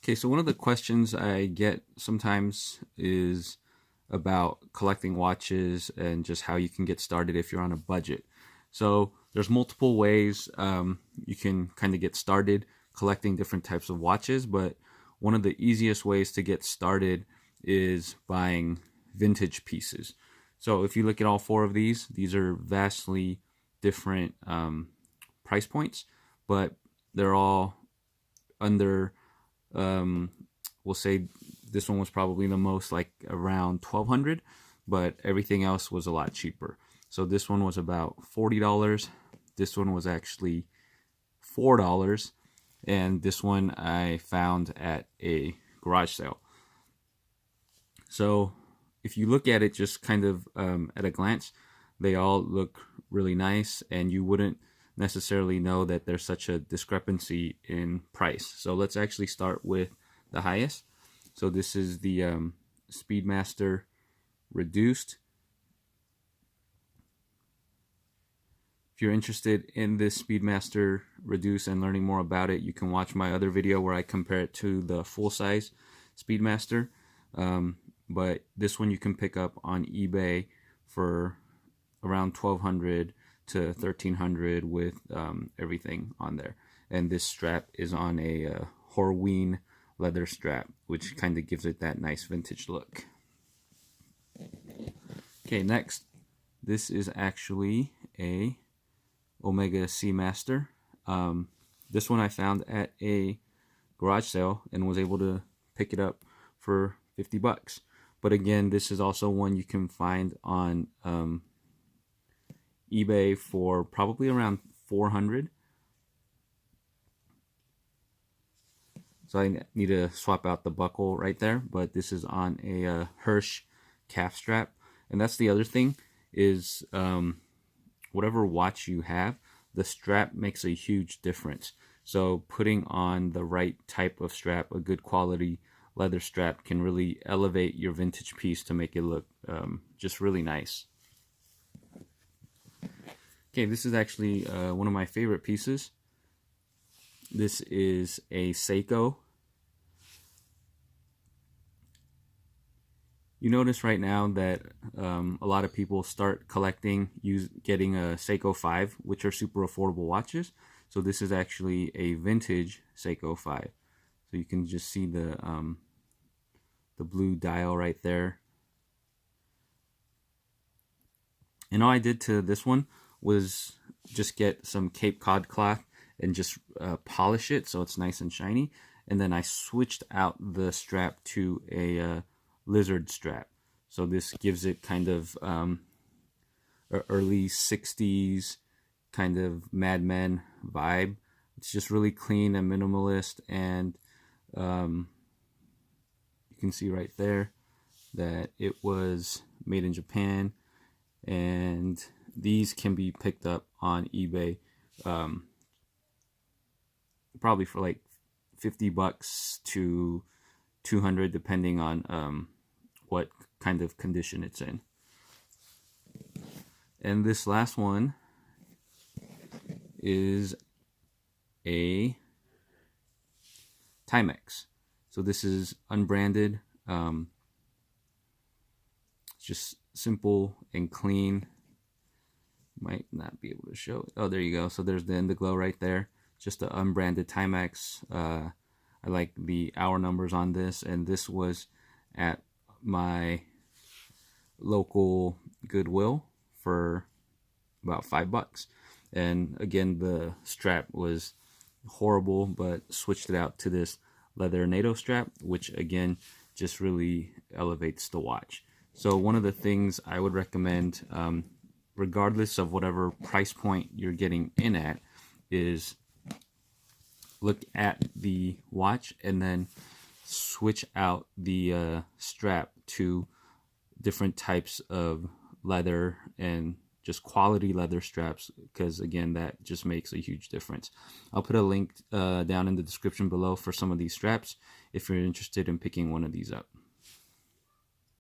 Okay, so one of the questions I get sometimes is about collecting watches and just how you can get started if you're on a budget. So there's multiple ways you can kind of get started collecting different types of watches, but one of the easiest ways to get started is buying vintage pieces. So if you look at all four of these are vastly different price points, but they're all under we'll say this one was probably the most, like around 1,200, but everything else was a lot cheaper. So this one was about $40. This one was actually $4, and this one I found at a garage sale. So if you look at it just kind of at a glance, they all look really nice, and you wouldn't necessarily know that there's such a discrepancy in price. So let's actually start with the highest. So this is the Speedmaster Reduced. If you're interested in this Speedmaster Reduced and learning more about it, you can watch my other video where I compare it to the full-size Speedmaster. But this one you can pick up on eBay for around 1,200 to 1,300 with everything on there. And this strap is on a Horween leather strap, which kind of gives it that nice vintage look. Okay, next, this is actually a Omega Seamaster. This one I found at a garage sale and was able to pick it up for $50. But again, this is also one you can find on eBay for probably around 400. So I need to swap out the buckle right there, but this is on a Hirsch calf strap. And that's the other thing is whatever watch you have, the strap makes a huge difference. So putting on the right type of strap, a good quality leather strap, can really elevate your vintage piece to make it look just really nice. Okay, this is actually one of my favorite pieces. This is a Seiko. You notice right now that a lot of people start collecting, getting a Seiko 5, which are super affordable watches. So this is actually a vintage Seiko 5. So you can just see the blue dial right there. And all I did to this one was just get some Cape Cod cloth and just polish it so it's nice and shiny. And then I switched out the strap to a lizard strap. So this gives it kind of early 60s kind of Mad Men vibe. It's just really clean and minimalist, and you can see right there that it was made in Japan, and these can be picked up on eBay probably for like $50 to $200 depending on what kind of condition it's in. And this last one is a Timex. So this is unbranded, just simple and clean. Might not be able to show it. Oh, there you go. So there's the Indiglo right there. Just an unbranded Timex. I like the hour numbers on this, and this was at my local Goodwill for about $5. And again, the strap was horrible, but switched it out to this leather NATO strap, which again just really elevates the watch. So one of the things I would recommend, regardless of whatever price point you're getting in at, is look at the watch and then switch out the strap to different types of leather and just quality leather straps, because again, that just makes a huge difference. I'll put a link down in the description below for some of these straps if you're interested in picking one of these up.